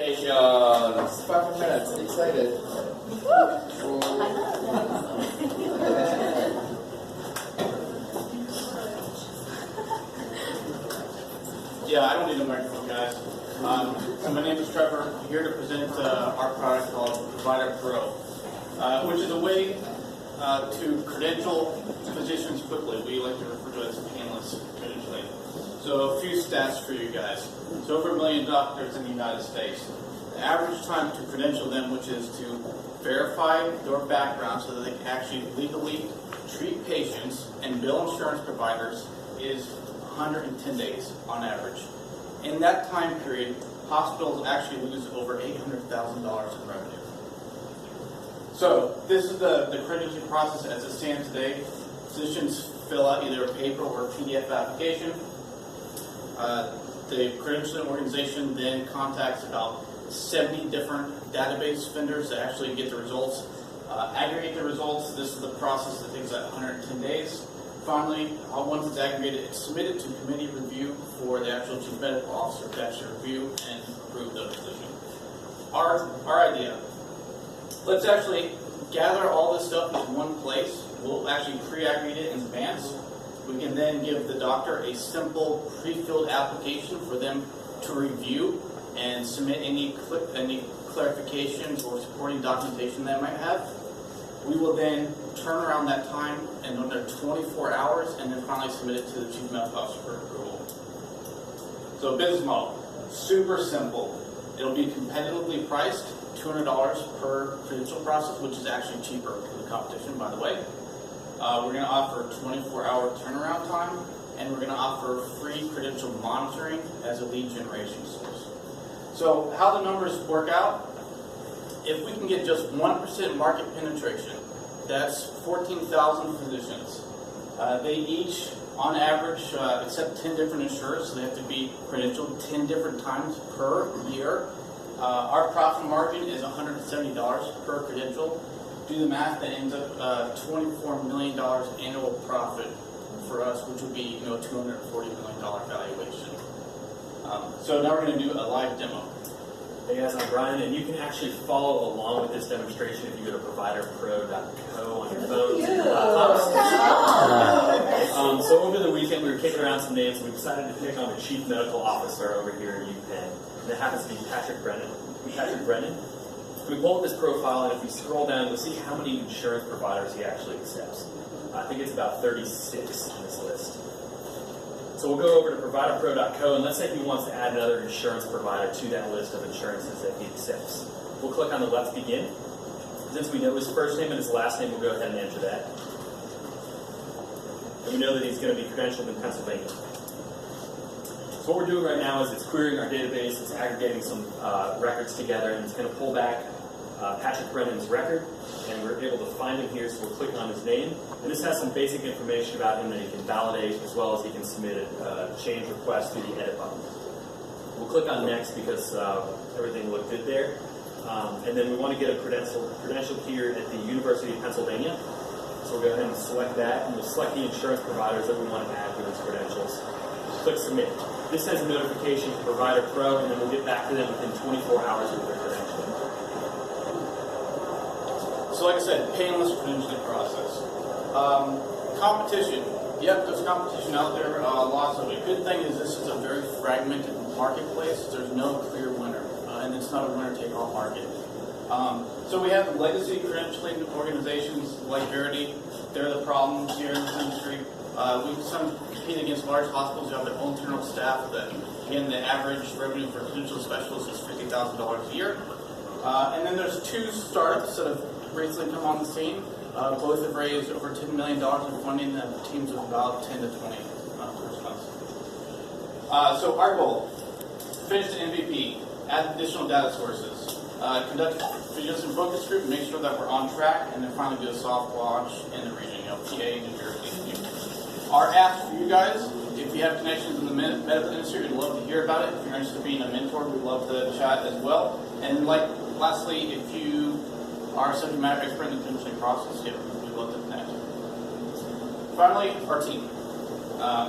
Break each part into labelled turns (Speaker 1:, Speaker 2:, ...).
Speaker 1: Congratulations. 5 more minutes. Excited.
Speaker 2: Yeah, I don't need a microphone, guys. So my name is Trevor. I'm here to present our product called Provider Pro, which is a way to credential physicians quickly. We like to refer to it as painless credentialing. So a few stats for you guys. So over 1 million doctors in the United States. The average time to credential them, which is to verify their background so that they can actually legally treat patients and bill insurance providers, is 110 days on average. In that time period, hospitals actually lose over $800,000 in revenue. So this is the credentialing process as it stands today. Physicians fill out either a paper or a PDF application. The credentialing organization then contacts about 70 different database vendors to actually get the results, aggregate the results. This is the process that takes like 110 days. Finally, once it's aggregated, it's submitted to committee review for the actual chief medical officer to actually review and approve the decision. Our idea, let's actually gather all this stuff in one place. We'll actually pre-aggregate it in advance. We can then give the doctor a simple pre-filled application for them to review and submit any clarifications or supporting documentation they might have. We will then turn around that time in under 24 hours and then finally submit it to the chief medical officer for approval. So business model, super simple. It'll be competitively priced, $200 per credential process, which is actually cheaper than the competition, by the way. We're going to offer 24-hour turnaround time, and we're going to offer free credential monitoring as a lead generation source. So how the numbers work out, if we can get just 1% market penetration, that's 14,000 physicians. They each, on average, accept 10 different insurers, so they have to be credentialed 10 different times per year. Our profit margin is $170 per credential. Do the math, that ends up $24 million annual profit for us, which would be $240 million valuation. So now we're going to do a live demo.
Speaker 3: Hey guys, I'm Brian, and you can actually follow along with this demonstration if you go to providerpro.co on your phone. So over the weekend we were kicking around some names, and we decided to pick on the chief medical officer over here at UPenn, and it happens to be Patrick Brennan. We pull up this profile, and if we scroll down, you'll see how many insurance providers he actually accepts. I think it's about 36 in this list. So we'll go over to providerpro.co, and let's say he wants to add another insurance provider to that list of insurances that he accepts. We'll click on the Let's Begin. Since we know his first name and his last name, we'll go ahead and enter that. And we know that he's going to be credentialed in Pennsylvania. So what we're doing right now is it's querying our database, it's aggregating some records together, and it's going to pull back Patrick Brennan's record, and we're able to find him here, so we'll click on his name. And this has some basic information about him that he can validate, as well as he can submit a change request through the edit button. We'll click on next because everything looked good there. And then we want to get a credential here at the University of Pennsylvania. So we'll go ahead and select that, and we'll select the insurance providers that we want to add to those credentials. Click Submit. This has a notification to Provider Pro, and then we'll get back to them within 24 hours of their credentialing.
Speaker 2: So like I said, painless credentialing process. Competition. Yep, there's competition out there, lots of it. Good thing is this is a very fragmented marketplace. There's no clear winner, and it's not a winner-take-all market. So we have legacy credentialing organizations like Verity. They're the problems here in this industry. We compete against large hospitals who have their own internal staff that, again, the average revenue for a credential specialist is $50,000 a year. And then there's two startups that have recently come on the scene. Both have raised over $10 million in funding and teams of about 10 to 20 persons. So our goal, finish the MVP, add additional data sources, conduct physician focus group, make sure that we're on track, and then finally do a soft launch in the region, PA, New Jersey. Our ask for you guys, if you have connections in the medical industry, we'd love to hear about it. If you're interested in being a mentor, we'd love to chat as well. And lastly, if you are a subject matter expert in the credentialing process, we'd love to connect. Finally, our team.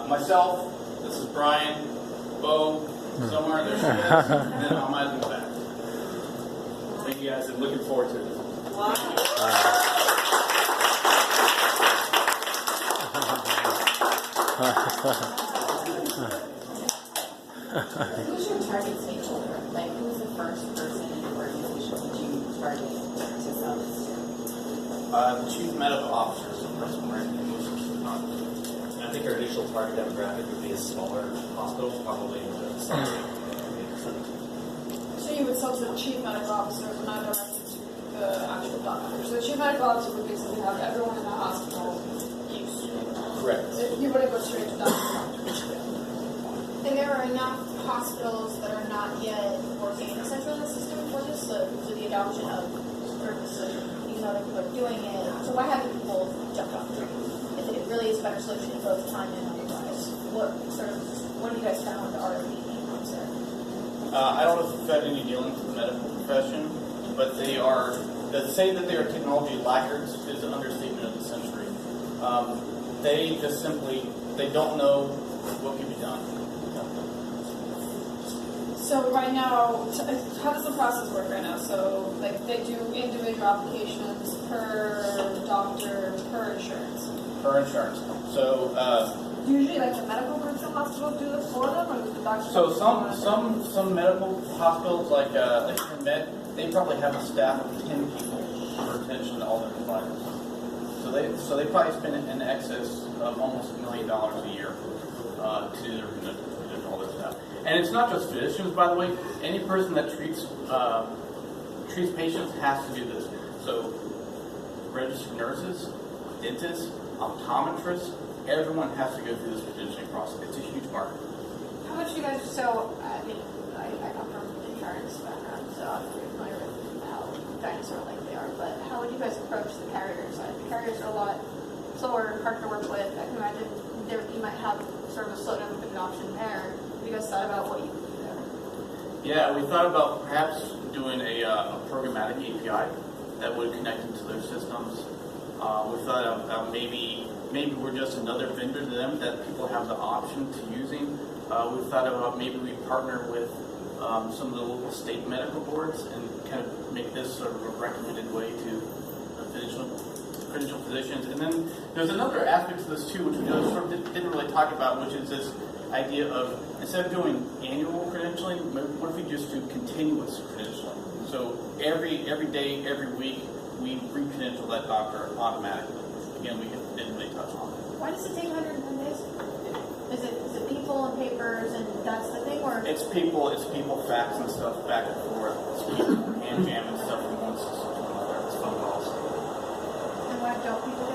Speaker 2: Myself, this is Brian, Bo, somewhere there she is, and then Ahmad in the back.
Speaker 3: I'm looking forward to it.
Speaker 4: Who's your target stakeholder? Like, who's the first person in your organization that you target to sell this to?
Speaker 2: The chief medical officer is the person we're in most
Speaker 5: I think our initial target demographic would be a smaller hospital, probably in the South.
Speaker 6: So you would sell to the chief medical officer, but not directly to the actual doctor. So the chief medical officer would basically have everyone in the hospital use.
Speaker 2: Correct.
Speaker 6: You wouldn't go straight to doctor.
Speaker 7: And there are enough hospitals that are not yet working essentially in the system for this, so the adoption of services, even though people are doing it. So why haven't people jumped on it? If it really is a better solution in both time and money-wise, what have you guys found are the main ones there?
Speaker 2: I don't know if you've had any dealings with the medical profession, but they are, to say that they are technology laggards is an understatement of the century. They just simply, they don't know what can be done.
Speaker 6: So right now, how does the process work right now? So like they do individual applications per doctor, per insurance.
Speaker 2: Per insurance. So,
Speaker 6: Usually like the medical groups in hospitals do this for them, or does the doctor?
Speaker 2: so some medical hospitals like Med, they probably have a staff of 10 people for attention to all their providers. So they probably spend in excess of almost $1 million a year to all their staff. And it's not just physicians, by the way. Any person that treats patients has to do this. So registered nurses, dentists, optometrists, everyone has to go through this credentialing process. It's a huge market.
Speaker 7: How much do you guys, so, I mean, I come from an insurance background, so I'm pretty familiar with how dinosaur-like they are, but how would you guys approach the carrier side? The carriers are a lot slower, harder to work with. I can imagine you might have sort of a slowdown with an option there. Have you guys thought about what you could do there?
Speaker 2: Yeah, we thought about perhaps doing a programmatic API that would connect into their systems. We thought of maybe we're just another vendor to them that people have the option to using. We thought about maybe we partner with some of the local state medical boards and kind of make this sort of a recommended way to credential physicians. And then there's another aspect to this too, which we sort of didn't really talk about, which is this idea of instead of doing annual credentialing, what if we just do continuous credentialing? So every day, every week, we re-credential that doctor automatically. Again, we didn't really touch on it.
Speaker 7: Why does it take 110 days? Is it people and papers and that's the thing, or?
Speaker 2: It's people fax and stuff back and forth. It's people hand jam and stuff from one system to another. It's phone calls.
Speaker 7: And why don't people do